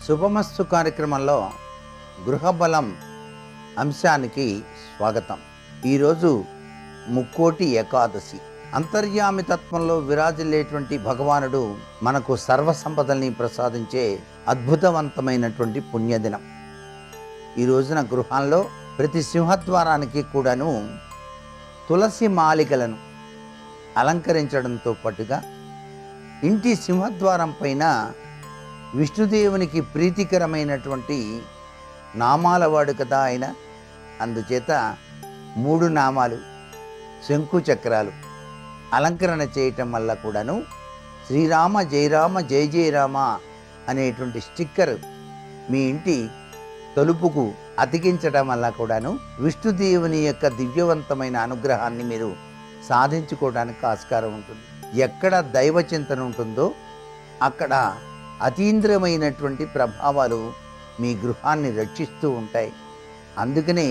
శుభమస్తు కార్యక్రమంలో గృహబలం అంశానికి స్వాగతం. ఈరోజు ముక్కోటి ఏకాదశి. అంతర్యామి తత్వంలో విరాజిల్లేటువంటి భగవానుడు మనకు సర్వసంపదల్ని ప్రసాదించే అద్భుతవంతమైనటువంటి పుణ్యదినం. ఈ రోజున గృహాల్లో ప్రతి సింహద్వారానికి కూడాను తులసి మాలికలను అలంకరించడంతో పాటుగా ఇంటి సింహద్వారం పైన విష్ణుదేవునికి ప్రీతికరమైనటువంటి నామాల వాడు కదా ఆయన. అందుచేత 3 నామాలు, శంకు చక్రాలు అలంకరణ చేయటం వల్ల కూడాను శ్రీరామ జయరామ జయ జయరామ అనేటువంటి స్టిక్కర్ మీ ఇంటి తలుపుకు అతికించడం వల్ల కూడాను విష్ణుదేవుని యొక్క దివ్యవంతమైన అనుగ్రహాన్ని మీరు సాధించుకోవడానికి ఆస్కారం ఉంటుంది. ఎక్కడ దైవ చింతన ఉంటుందో అక్కడ అతీంద్రియమైనటువంటి ప్రభావాలు మీ గృహాన్ని రక్షిస్తూ ఉంటాయి. అందుకనే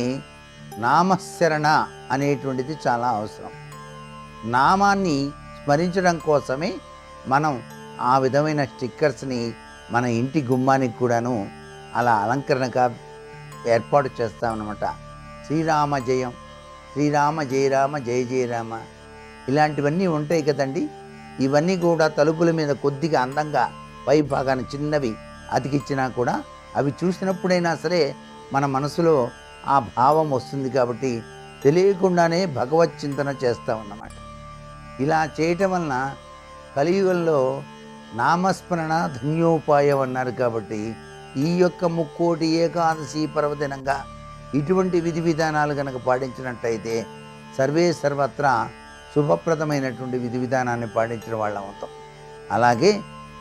నామస్మరణ అనేటువంటిది చాలా అవసరం. నామాన్ని స్మరించడం కోసమే మనం ఆ విధమైన స్టిక్కర్స్ని మన ఇంటి గుమ్మానికి కూడాను అలా అలంకరణగా ఏర్పాటు చేస్తామన్నమాట. శ్రీరామ జయం, శ్రీరామ జయరామ జయ జయరామ ఇలాంటివన్నీ ఉంటాయి కదండి. ఇవన్నీ కూడా తలుపుల మీద కొద్దిగా అందంగా పై భాగాన్ని చిన్నవి అతికిచ్చినా కూడా అవి చూసినప్పుడైనా సరే మన మనసులో ఆ భావం వస్తుంది. కాబట్టి తెలియకుండానే భగవత్ చింతన చేస్తామన్నమాట. ఇలా చేయటం వలన కలియుగంలో నామస్మరణ ధన్యోపాయం అన్నారు. కాబట్టి ఈ యొక్క ముక్కోటి ఏకాదశి పర్వదినంగా ఇటువంటి విధి విధానాలు కనుక పాటించినట్టయితే సర్వే సర్వత్రా శుభప్రదమైనటువంటి విధి విధానాన్ని పాటించిన వాళ్ళం అవుతాం. అలాగే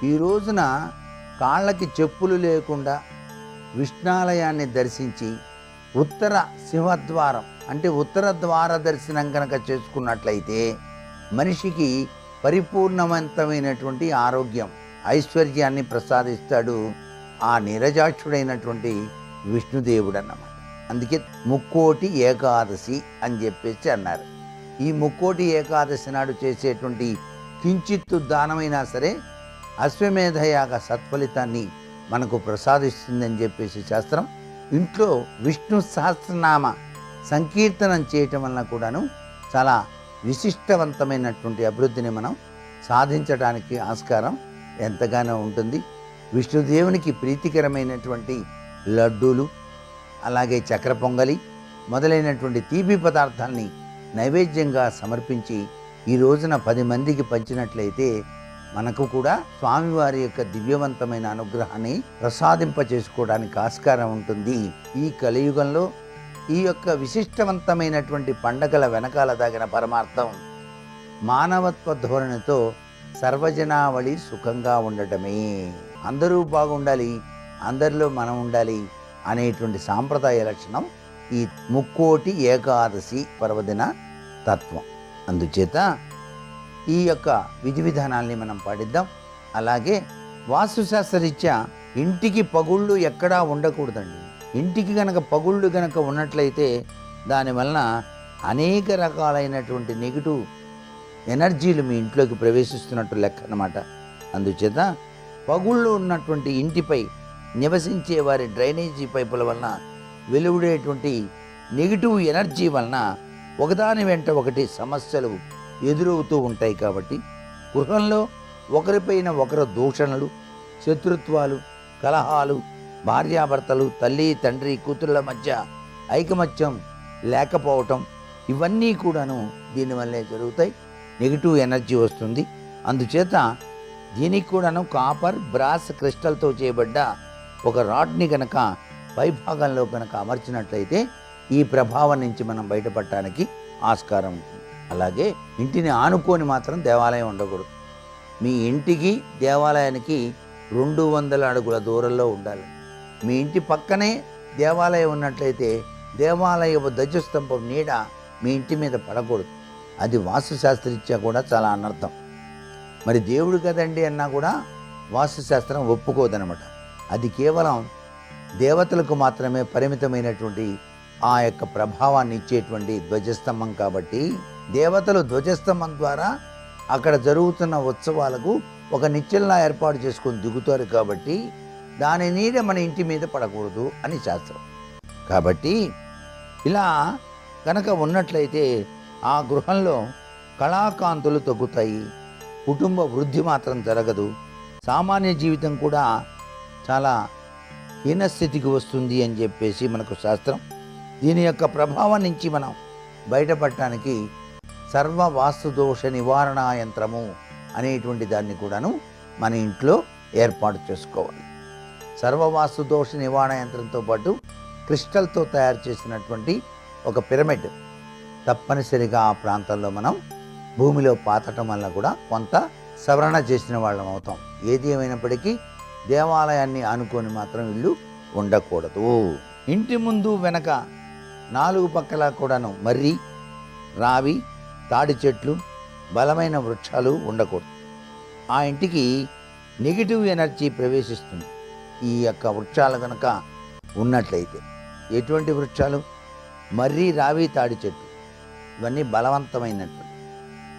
ఈ రోజున కాళ్ళకి చెప్పులు లేకుండా విష్ణాలయాన్ని దర్శించి ఉత్తర సింహద్వారం అంటే ఉత్తర ద్వార దర్శనం కనుక చేసుకున్నట్లయితే మనిషికి పరిపూర్ణవంతమైనటువంటి ఆరోగ్యం, ఐశ్వర్యాన్ని ప్రసాదిస్తాడు ఆ నీరజాక్షుడైనటువంటి విష్ణుదేవుడు అన్నమాట. అందుకే ముక్కోటి ఏకాదశి అని చెప్పేసి అన్నారు. ఈ ముక్కోటి ఏకాదశి నాడు చేసేటువంటి కించిత్తు దానమైనా సరే అశ్వమేధయాగ సత్ఫలితాన్ని మనకు ప్రసాదిస్తుందని చెప్పేసి శాస్త్రం. ఇంట్లో విష్ణు సహస్రనామ సంకీర్తనం చేయటం వలన కూడాను చాలా విశిష్టవంతమైనటువంటి అభివృద్ధిని మనం సాధించడానికి ఆస్కారం ఎంతగానో ఉంటుంది. విష్ణుదేవునికి ప్రీతికరమైనటువంటి లడ్డూలు, అలాగే చక్ర పొంగలి మొదలైనటువంటి తీపి పదార్థాలని నైవేద్యంగా సమర్పించి ఈ రోజున 10 మందికి పంచినట్లయితే మనకు కూడా స్వామివారి యొక్క దివ్యవంతమైన అనుగ్రహాన్ని ప్రసాదింప చేసుకోవడానికి ఆస్కారం ఉంటుంది. ఈ కలియుగంలో ఈ యొక్క విశిష్టవంతమైనటువంటి పండగల వెనకాల దాగిన పరమార్థం మానవత్వ ధోరణితో సర్వజనావళి సుఖంగా ఉండటమే. అందరూ బాగుండాలి, అందరిలో మనం ఉండాలి అనేటువంటి సాంప్రదాయ లక్షణం ఈ ముక్కోటి ఏకాదశి పర్వదిన తత్వం. అందుచేత ఈ యొక్క విధి విధానాల్ని మనం పాటిద్దాం. అలాగే వాస్తుశాస్త్రరీత్యా ఇంటికి పగుళ్ళు ఎక్కడా ఉండకూడదండి. ఇంటికి గనక పగుళ్ళు గనక ఉన్నట్లయితే దానివలన అనేక రకాలైనటువంటి నెగిటివ్ ఎనర్జీలు మీ ఇంట్లోకి ప్రవేశిస్తున్నట్టు లెక్క అన్నమాట. అందుచేత పగుళ్ళు ఉన్నటువంటి ఇంటిపై నివసించే వారి డ్రైనేజీ పైపుల వలన వెలువడేటువంటి నెగిటివ్ ఎనర్జీ వలన ఒకదాని వెంట ఒకటి సమస్యలు ఎదురవుతూ ఉంటాయి. కాబట్టి గృహంలో ఒకరిపైన ఒకరు దూషణలు, శత్రుత్వాలు, కలహాలు, భార్యాభర్తలు, తల్లి తండ్రి కూతుళ్ళ మధ్య ఐకమత్యం లేకపోవటం ఇవన్నీ కూడాను దీనివల్లే జరుగుతాయి. నెగిటివ్ ఎనర్జీ వస్తుంది. అందుచేత దీనికి కూడాను కాపర్, బ్రాస్ క్రిస్టల్తో చేయబడ్డ ఒక రాడ్ని కనుక పైభాగంలో కనుక అమర్చినట్లయితే ఈ ప్రభావం నుంచి మనం బయటపడటానికి ఆస్కారం ఉంటుంది. అలాగే ఇంటిని ఆనుకొని మాత్రం దేవాలయం ఉండకూడదు. మీ ఇంటికి దేవాలయానికి 200 అడుగుల దూరంలో ఉండాలి. మీ ఇంటి పక్కనే దేవాలయం ఉన్నట్లయితే దేవాలయపు ధ్వజస్తంభం నీడ మీ ఇంటి మీద పడకూడదు. అది వాస్తుశాస్త్రరీత్యా కూడా చాలా అనర్థం. మరి దేవుడు కదండి అన్నా కూడా వాస్తుశాస్త్రం ఒప్పుకోదనమాట. అది కేవలం దేవతలకు మాత్రమే పరిమితమైనటువంటి ఆ యొక్క ప్రభావాన్ని ఇచ్చేటువంటి ధ్వజస్తంభం. కాబట్టి దేవతలు ధ్వజస్తంభం ద్వారా అక్కడ జరుగుతున్న ఉత్సవాలకు ఒక నిచ్చెనలా ఏర్పాటు చేసుకొని దిగుతారు. కాబట్టి దాని నీడ మన ఇంటి మీద పడకూడదు అని శాస్త్రం. కాబట్టి ఇలా కనుక ఉన్నట్లయితే ఆ గృహంలో కళాకాంతులు తగ్గుతాయి, కుటుంబ వృద్ధి మాత్రం జరగదు, సామాన్య జీవితం కూడా చాలా హీనస్థితికి వస్తుంది అని చెప్పేసి మనకు శాస్త్రం. దీని యొక్క ప్రభావం నుంచి మనం బయటపడటానికి సర్వ వాస్తు దోష నివారణ యంత్రము అనేటువంటి దాన్ని కూడాను మన ఇంట్లో ఏర్పాటు చేసుకోవాలి. సర్వ వాస్తు దోష నివారణ యంత్రంతో పాటు క్రిస్టల్తో తయారు చేసినటువంటి ఒక పిరమిడ్ తప్పనిసరిగా ఆ ప్రాంతంలో మనం భూమిలో పాతటం వల్ల కూడా కొంత సవరణ చేసిన వాళ్ళం అవుతాం. ఏది ఏమైనప్పటికీ దేవాలయాన్ని ఆనుకొని మాత్రం ఇల్లు ఉండకూడదు. ఇంటి ముందు వెనక 4 పక్కల కూడాను మర్రి, రావి, తాడి చెట్లు, బలమైన వృక్షాలు ఉండకూడదు. ఆ ఇంటికి నెగిటివ్ ఎనర్జీ ప్రవేశిస్తుంది ఈ యొక్క వృక్షాలు కనుక ఉన్నట్లయితే. ఎటువంటి వృక్షాలు? మర్రి, రావి, తాడి చెట్లు, ఇవన్నీ బలవంతమైనటువంటి.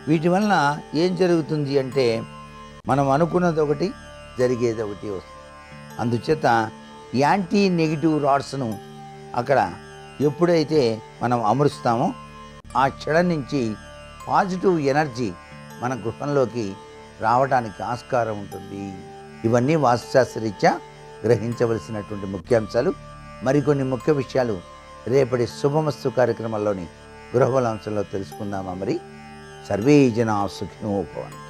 వీటి వలన ఏం జరుగుతుంది అంటే మనం అనుకున్నది ఒకటి, జరిగేది ఒకటి వస్తుంది. అందుచేత యాంటీ నెగిటివ్ రాడ్స్ను అక్కడ ఎప్పుడైతే మనం అమరుస్తామో ఆ క్షణం నుంచి పాజిటివ్ ఎనర్జీ మన గృహంలోకి రావడానికి ఆస్కారం ఉంటుంది. ఇవన్నీ వాస్తుశాస్త్రరీత్యా గ్రహించవలసినటువంటి ముఖ్యాంశాలు. మరికొన్ని ముఖ్య విషయాలు రేపటి శుభమస్తు కార్యక్రమంలోని గృహబలాంశంలో తెలుసుకుందామా మరి. సర్వే జనా సుఖినో భవంతు.